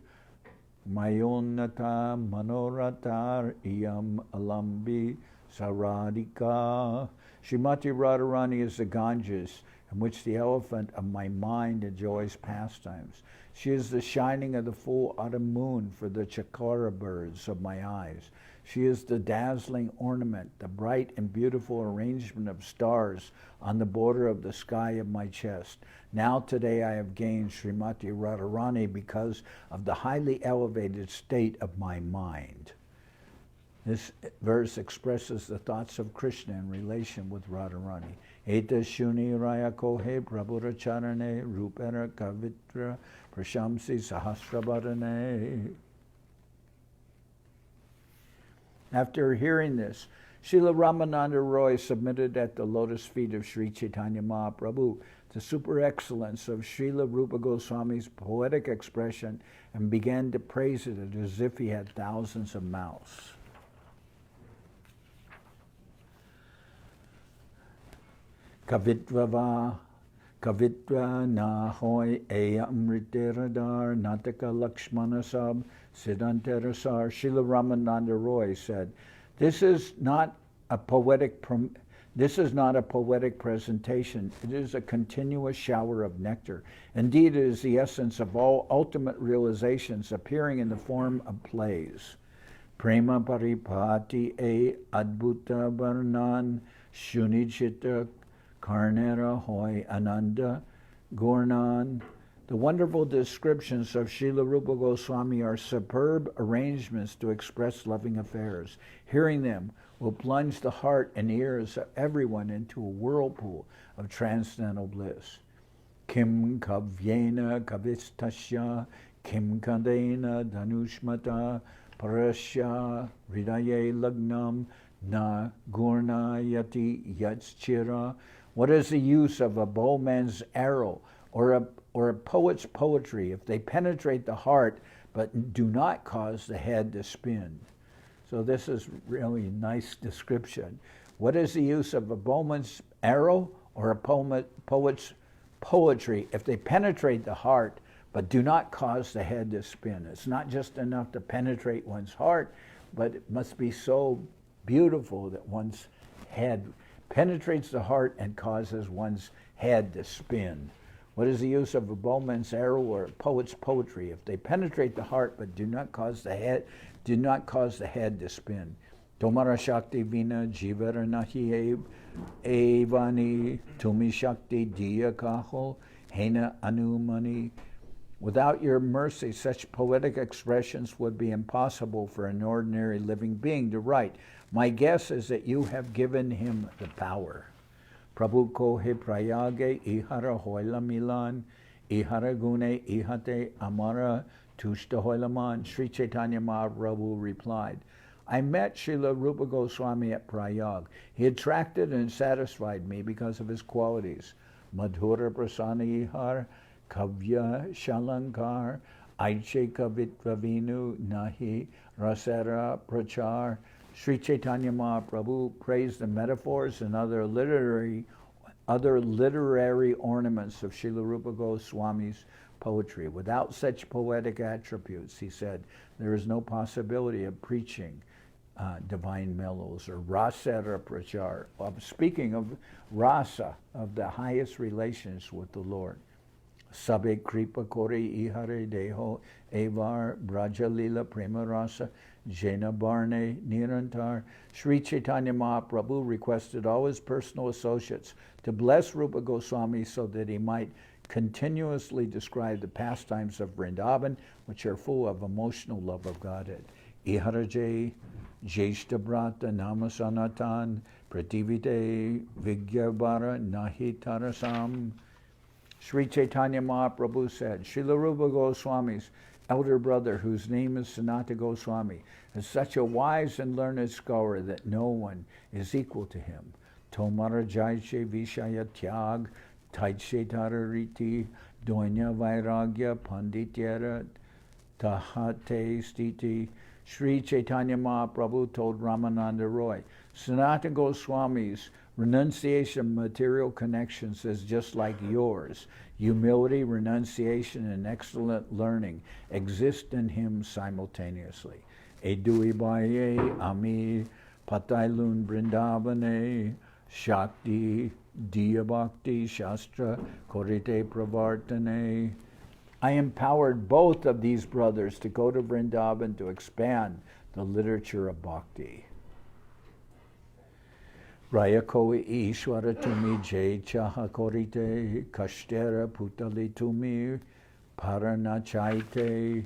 Speaker 1: Mayonata Manoratar Iyam Alambi Saradika. Srimati Radharani is the Ganges in which the elephant of my mind enjoys pastimes. She is the shining of the full autumn moon for the chakara birds of my eyes. She is the dazzling ornament, the bright and beautiful arrangement of stars on the border of the sky of my chest. Now today I have gained Srimati Radharani because of the highly elevated state of my mind. This verse expresses the thoughts of Krishna in relation with Radharani. Eta shuni raya kohe prabhura charane rupera kavitra prashamsi sahasrabharane. After hearing this, Srila Ramananda Roy submitted at the lotus feet of Sri Chaitanya Mahaprabhu the super excellence of Srila Rupa Goswami's poetic expression and began to praise it as if he had thousands of mouths. Kavitva nahoy eya amriteradar nataka lakshmana sab siddhanterasar. Srila Ramananda Roy said, This is not a poetic presentation. It is a continuous shower of nectar. Indeed, it is the essence of all ultimate realizations appearing in the form of plays. Prema paripati e adbhuta varnan shunichita karnera hoy ananda gornan. The wonderful descriptions of Srila Rupa Goswami are superb arrangements to express loving affairs. Hearing them will plunge the heart and ears of everyone into a whirlpool of transcendental bliss. Kim kavyena kavistasya, kim kandena dhanushmata, parasya hridaye lagnam, na gurna yati yatschira. What is the use of a bowman's arrow or a poet's poetry if they penetrate the heart but do not cause the head to spin? So this is really a nice description. What is the use of a bowman's arrow or a poet's poetry if they penetrate the heart but do not cause the head to spin? It's not just enough to penetrate one's heart, but it must be so beautiful that one's head penetrates the heart and causes one's head to spin. What is the use of a bowman's arrow or a poet's poetry if they penetrate the heart but do not cause the head to spin? Tomara Shakti Vina Jivara Nahi Evani Tumi Shakti Diya Kaho Hena Anumani. Without your mercy, such poetic expressions would be impossible for an ordinary living being to write. My guess is that you have given him the power. Prabhu Kohe Prayage Ihara Hoila Milan Ihara Gune Ihate Amara Tushta Hoilaman. Sri Chaitanya Mahaprabhu replied, I met Srila Rupa Goswami at Prayag. He attracted and satisfied me because of his qualities. Madhura Prasana Ihar Kavya Shalankar Aiche Kavitvavinu Nahi Rasara Prachar. Sri Chaitanya Mahaprabhu praised the metaphors and other literary ornaments of Srila Rupa Goswami's poetry. Without such poetic attributes, he said, there is no possibility of preaching divine mellows or rasara prachar. Speaking of rasa, of the highest relations with the Lord. Sabe kripa kori ihare deho evar brajalila prema rasa jena barne nirantar. Sri Chaitanya Mahaprabhu requested all his personal associates to bless Rupa Goswami so that he might continuously describe the pastimes of Vrindaban, which are full of emotional love of Godhead. Iharaje Jeshta Brata Namasanatan Prativite Vigyabara Nahi Tarasam. Sri Chaitanya Mahaprabhu said, Srila Rupa Goswami's elder brother, whose name is Sanatana Goswami, is such a wise and learned scholar that no one is equal to him. Tomara Jaiche Vishaya Tyag Taiche Tarariti Donya Vairagya Pandityara Tahate Stiti. Sri Chaitanya Mahaprabhu told Ramananda Roy, Sanatana Goswami's renunciation of material connections is just like yours. Humility, renunciation, and excellent learning exist in him simultaneously. Edui baye ami patailun brindavane shakti diya bhakti shastra korite pravartane. I empowered both of these brothers to go to Vrindavan to expand the literature of bhakti. Raya koi ishwara tumi jay chaha korite kashtera putali tumi parana chaite.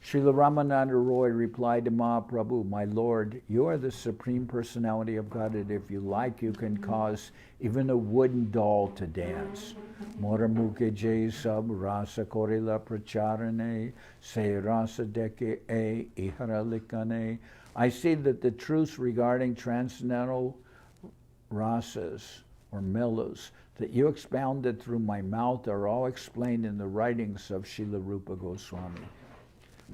Speaker 1: Srila Ramananda Roy replied to Mahaprabhu, my Lord, you are the Supreme Personality of Godhead. If you like, you can cause even a wooden doll to dance. Moramuke jay sab rasa korila pracharane se rasa deke e iharalikane. I see that the truths regarding transcendental rasas or mellows that you expounded through my mouth are all explained in the writings of Srila Rupa Goswami.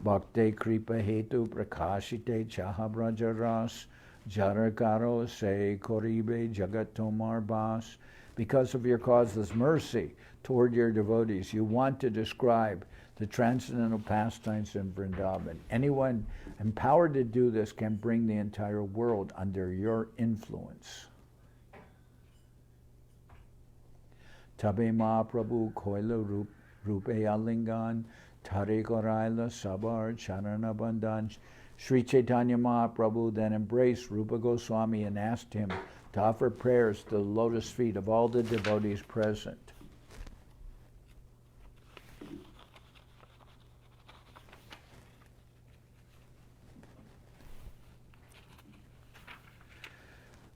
Speaker 1: Bhakte kripa hetu prakashite chahabraja ras jarakaro se koribe jagatomar bas. Because of your causeless mercy toward your devotees, you want to describe the transcendental pastimes in Vrindavan. Anyone empowered to do this can bring the entire world under your influence. Tabe Mahaprabhu koila rupe alingan Tare Goraila Sabar Charana Bandhan. Sri Chaitanya Mahaprabhu then embraced Rupa Goswami and asked him to offer prayers to the lotus feet of all the devotees present.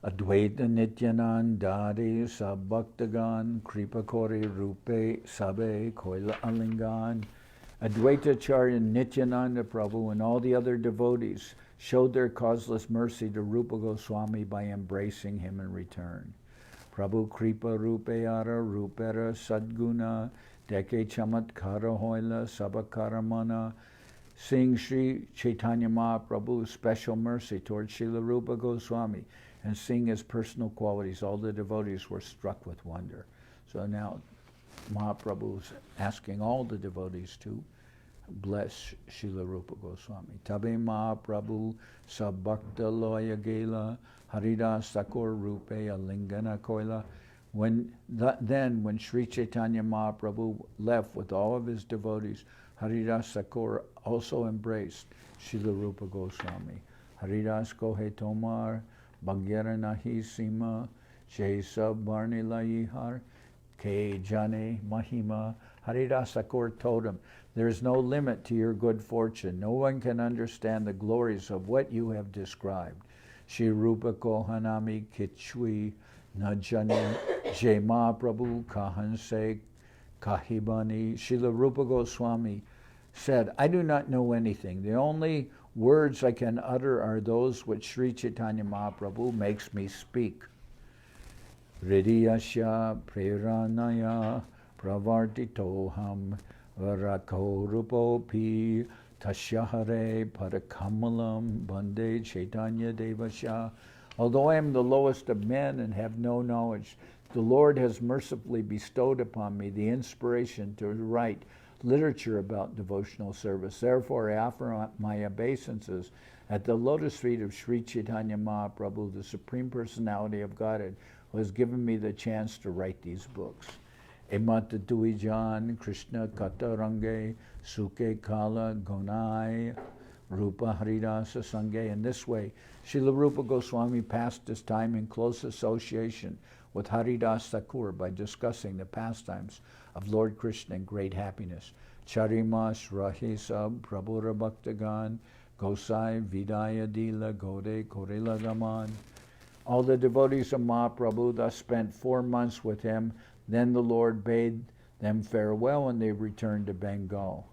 Speaker 1: Advaita Nityanandari Sabhaktagan Kripakori Rupe Sabe Koila Alingan. Advaita Acharya Nityananda Prabhu and all the other devotees showed their causeless mercy to Rupa Goswami by embracing him in return. Prabhu Kripa Rupeyara Rupera Sadguna Deke Chamatkara Hoila Sabakaramana. Seeing Sri Chaitanya Mahaprabhu's special mercy towards Srila Rupa Goswami and seeing his personal qualities, all the devotees were struck with wonder. So now Mahaprabhu is asking all the devotees to bless Srila Rupa Goswami. Tabe Mahaprabhu Sabhakta Loya Gela Haridas Thakur Rupe Alingana Koila. Then when Sri Chaitanya Mahaprabhu left with all of his devotees, Haridas Thakur also embraced Srila Rupa Goswami. Haridas Kohe Tomar, Bhagyara Nahi Sima, Jai Sab Barni Laihar, Ke Jane Mahima. Haridas Thakur told him, there is no limit to your good fortune. No one can understand the glories of what you have described. Shri Rupa Kohanami Kichwi Najani Jai Mahaprabhu Kahanse Kahibani. Srila Rupa Goswami said, I do not know anything. The only words I can utter are those which Sri Chaitanya Mahaprabhu makes me speak. Hridiyasya Preranaya Pravartitoham Varako Rupopi Tashyahare Parakamalam Bande Chaitanya Devasya. Although I am the lowest of men and have no knowledge, the Lord has mercifully bestowed upon me the inspiration to write literature about devotional service. Therefore, I offer my obeisances at the lotus feet of Sri Chaitanya Mahaprabhu, the Supreme Personality of Godhead, who has given me the chance to write these books. Emata Duijan, Krishna Katarange, Suke Kala Gonai, Rupa Haridasa Sange. In this way, Srila Rupa Goswami passed his time in close association with Haridas Thakur by discussing the pastimes of Lord Krishna in great happiness. Charimas Rahisab Prabhura Bhaktagan Gosai Vidaya Dila Gode Korila Gaman. All the devotees of Mahaprabhu thus spent 4 months with him. Then the Lord bade them farewell and they returned to Bengal.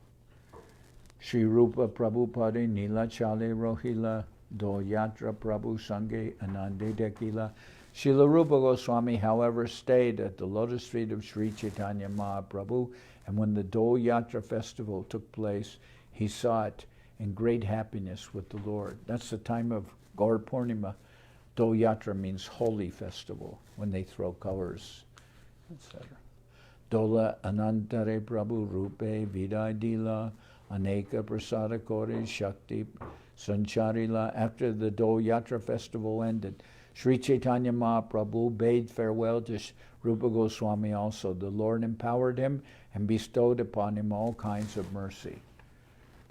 Speaker 1: Sri Rupa Prabhupada Nila Chale Rohila Do Yatra Prabhu Sange Anande Dekila. Srila Rupa Goswami, however, stayed at the lotus feet of Sri Chaitanya Mahaprabhu, and when the Dole Yatra festival took place, he saw it in great happiness with the Lord. That's the time of Gaur Purnima. Dole Yatra means holy festival, when they throw colors, etc. Dola Anantare Prabhu Rupe Vidai Dila Aneka Prasada Kore Shakti Sancharila. After the Dole Yatra festival ended, Sri Chaitanya Mahaprabhu bade farewell to Rupa Goswami also. The Lord empowered him and bestowed upon him all kinds of mercy.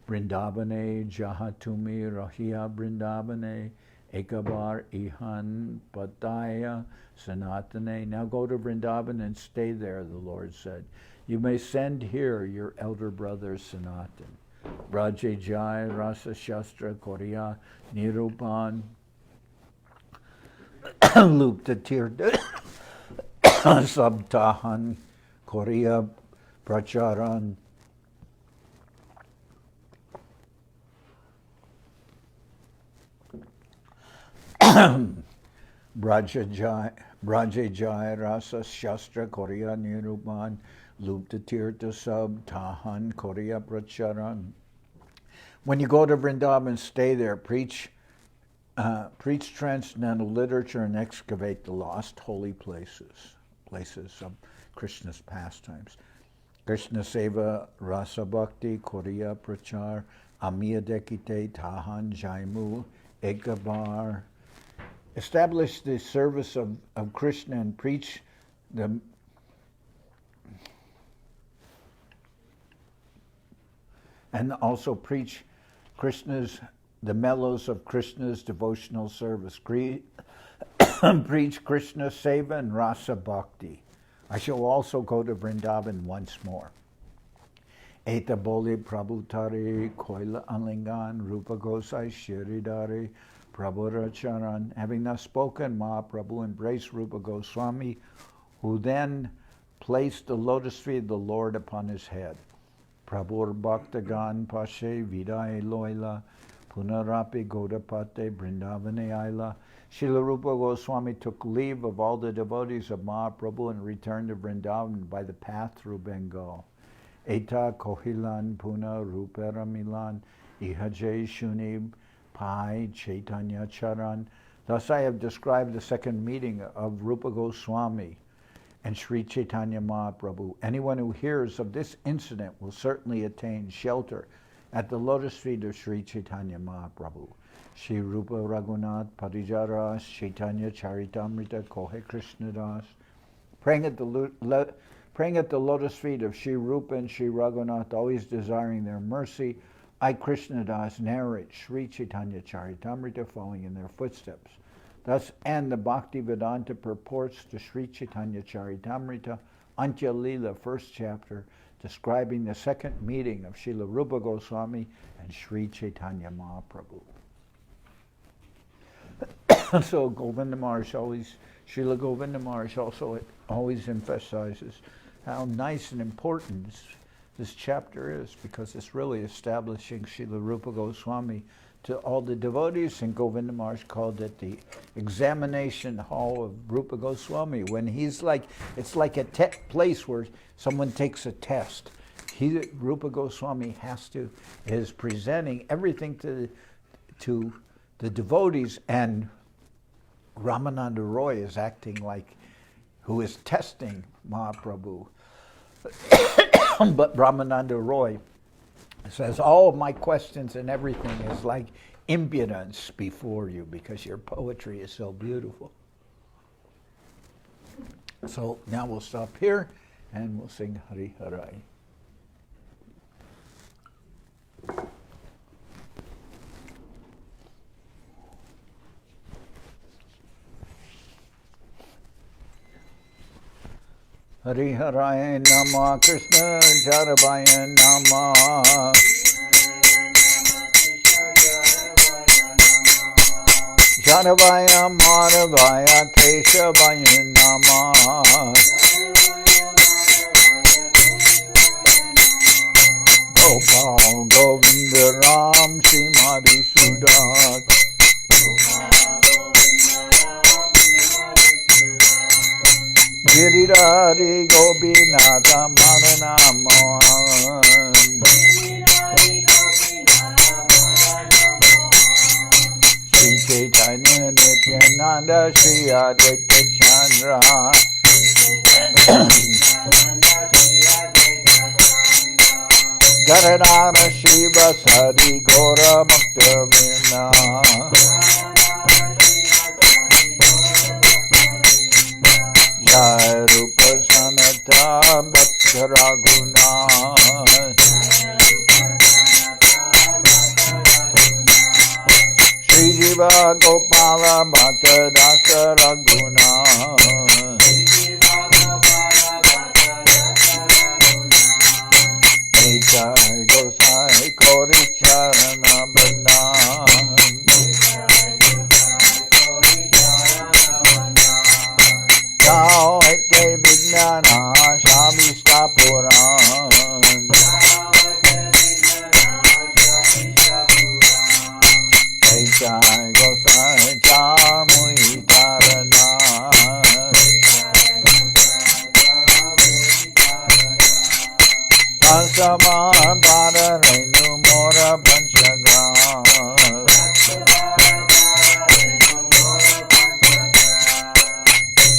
Speaker 1: Vrindabane Jahatumi Rahia Vrindabane Ekabar Ihan Pataya Sanatane. Now go to Vrindaban and stay there, the Lord said. You may send here your elder brother Sanatan. Braje Jai Rasa Shastra Korea Nirupan Lupta Tirtha Sabtahan Korea Pracharan. Braje Jai Rasa Shastra Korea Nirupan Lupta Tirtha Sabtahan Korea Pracharan. When you go to Vrindaban, stay there, preach transcendental literature and excavate the lost holy places of Krishna's pastimes. Krishna Seva Rasa Bhakti Korea Prachar Amiya Dekite Tahan Jaimu Ekabar. Establish the service of Krishna and preach the and also preach the mellows of Krishna's devotional service. Preach Krishna Seva and Rasa Bhakti. I shall also go to Vrindaban once more. Eta Boli Prabhutari Koila Alingan Rupa Gosai Shiridari Prabhu Charan. Having thus spoken, Mahaprabhu embraced Rupa Goswami, who then placed the lotus feet of the Lord upon his head. Prabhur Bhaktagan Pashe Vidai Loila Punarapi Godapate Brindavane Aila. Srila Rupa Goswami took leave of all the devotees of Mahaprabhu and returned to Vrindavan by the path through Bengal. Eta Kohilan Puna Rupera Milan Ihaje Shunib Pai Chaitanya Charan. Thus I have described the second meeting of Rupa Goswami and Sri Chaitanya Mahaprabhu. Anyone who hears of this incident will certainly attain shelter at the lotus feet of Sri Chaitanya Mahaprabhu. Sri Rupa Raghunath Parijaras Chaitanya Charitamrita Kohe Krishnadas praying at the lotus feet of Sri Rupa and Sri Raghunath, always desiring their mercy, I, Krishnadas, narrate Sri Chaitanya Charitamrita, following in their footsteps. Thus, and the Bhakti Vedanta purports to Sri Chaitanya Charitamrita, Antya-lila, first chapter, describing the second meeting of Srila Rupa Goswami and Sri Chaitanya Mahaprabhu. So Govinda Maharaj Srila Govinda Maharaj also always emphasizes how nice and important this chapter is, because it's really establishing Srila Rupa Goswami to all the devotees, and Govinda Maharaj called it the examination hall of Rupa Goswami. When he's like, it's like a place where someone takes a test. Rupa Goswami is presenting everything to the devotees, and Ramananda Roy is acting like who is testing Mahaprabhu. But Ramananda Roy says, all of my questions and everything is like impudence before you, because your poetry is so beautiful. So now we'll stop here and we'll sing Hari Harai. Hari Harai Nama Krishna Jarabhaya Nama Jarabhaya Madhavaya Keshavaya Nama Gopal Govinda Ram Shri Madhusudan Giridhari Gopinatha Madanama Sri Chaitanya Nityananda Sri Advaita Chandra Garadhara Shiva Sari Gora Bhakta Vinna Jai Rupa Sanata Bhakta Raghuna Shri Jiva Gopala Bhakta Dasa Raghuna Jai Gosai Kori Charana Bandhan Jao Eke Vijnana Shabhishta Puran Jai Gosai Charmui Tarana Asama Bhara Renu Mora Panchagram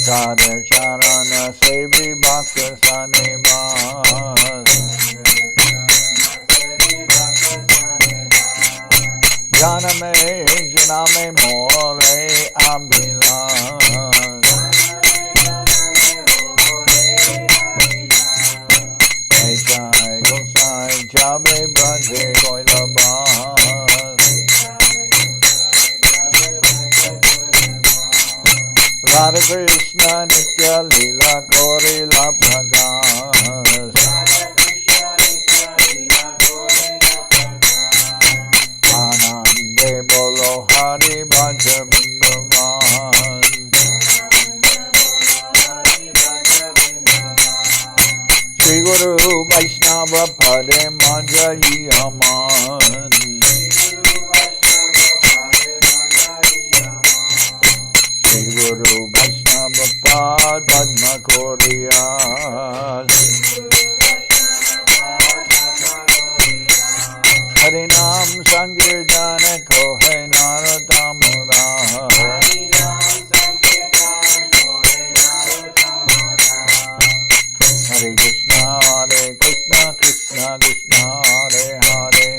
Speaker 1: Radha Charana Sevi Bhakta Sanima Janame Janame More Ambila Jai Gosai Jabe Braje Goilabas Radha Krishna Antya-lila Korila Pragas Anande Bolo Hari Bhaja Vrindaban Shri Guru Vaishnava Pade Majayi Aman Shri Guru Vaishnava Pad Padma Koriyas Harinam Sankirtana Kohe Naratamura Hare Krishna, Krishna Krishna, Hare Hare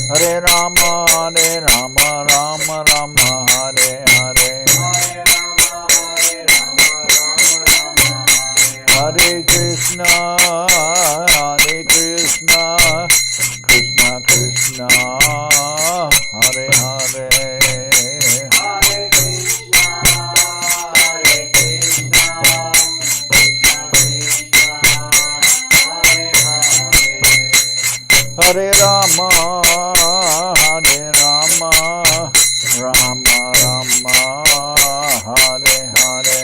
Speaker 1: Hare Rama, Rama Rama, Hare Hare Hare Rama, Hare Rama, Rama Rama, Hare Hare.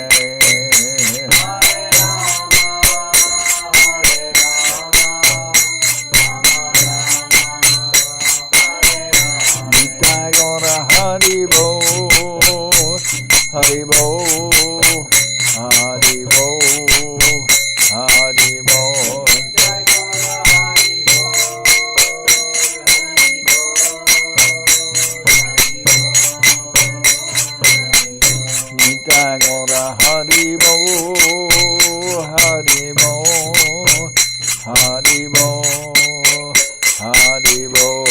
Speaker 1: Nitai Gaura Hari Bo, Hari Bo, Hari Bo, Hari Bo. Nitai Gaura Hari Bo, Hari Bo, Hari Bo, Hari Bo.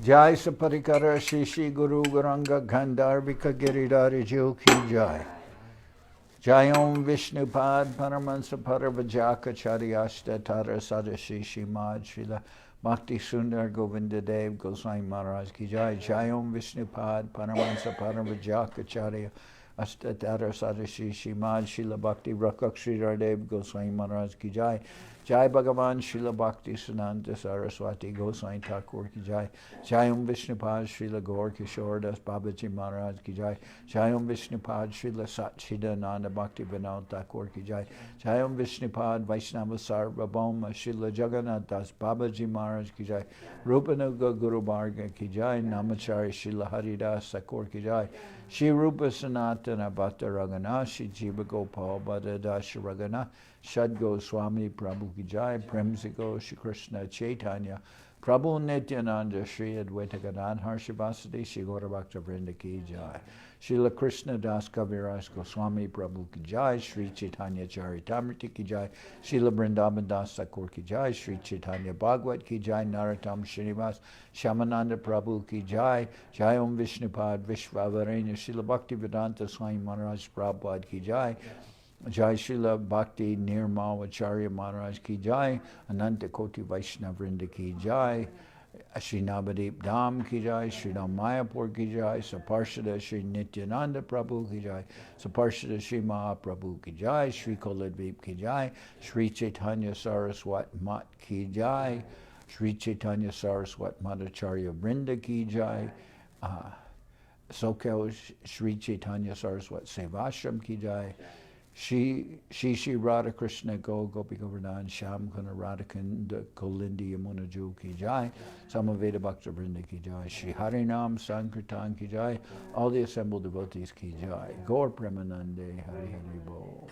Speaker 1: Jai Saparikara Shishi Guru Garanga Gandharvika Giridhari Jiu Ki Jai. Jai Om Vishnupad Paramahansa Paravajaka Charyashta Tara Sadashishi Mad Srila Bhakti Sundar Govinda Dev Goswami Maharaj Ki Jai. Jai Om Vishnupad Paramahansa Paravajaka Charya Astatara Sadashishi Mad Srila Bhakti Rakak Sridhar Dev Goswami Maharaj Ki Jai. Jai Bhagavan Srila Bhakti Sivananda Saraswati Goswami Thakur Ki Jai. Jai Om Vishnupad Srila Gaur Kishore Das Babaji Maharaj Ki Jai. Jai Om Vishnupad Srila Satchidananda Bhakti Vinod Thakur Ki Jai. Jai Om Vishnupad Vaishnava Sarvabhauma Srila Jagannath Das Babaji Maharaj Ki Jai. Rupanuga Guru Bharga Ki Jai. Namachari Srila Haridas Thakur Ki Jai. Shri Rupa Sanatana Bhatta Ragana Shri Jiva Gopal Bhatta Dasha Ragana Shad Goswami Prabhu Ki Jai. Premsigo Shri Krishna Chaitanya Prabhu Nityananda Shri Advaita Gadadhar Shivasati Shri Gaura Bhakta Vrinda Ki Jai. Srila Krishna Das Kaviraj Goswami Prabhu Ki Jai. Sri Chaitanya Charitamrita Ki Jai. Srila Vrindaban Das Thakur Ki Jai. Sri Chaitanya Bhagavat Ki Jai. Narottam Srinivas Shamananda Prabhu Ki Jai. Jai Om Vishnupad Vishvavarenya Srila Bhakti Vedanta Swami Maharaj Prabhupada Ki Jai. Jai Srila Bhakti Nirmal Acharya Maharaj Ki Jai. Ananta Koti Vaishnava Vrinda Ki Jai. Shri Navadip Dham Ki Jai. Shri Ram Mayapur Ki Jai. Saparshada Shri Nityananda Prabhu Ki Jai. Saparshada Shri Mahaprabhu Ki Jai. Shri Koladvip Ki Jai. Shri Chaitanya Saraswat Mat Ki Jai. Shri Chaitanya Saraswat Madhacharya Vrinda Ki Jai. Sokel Shri Chaitanya Saraswat Sevashram Ki Jai. Shri Radha Krishna Go Gopi Govardhan Sham Kana Radhakanda Kolindi Yamuna Ju Ki Jai. Samaveda Bhakta Vrinda Ki Jai. Shri Harinam Sankirtan Ki Jai. All the assembled devotees Ki Jai. Gaur Premanande Hari Hari Bo.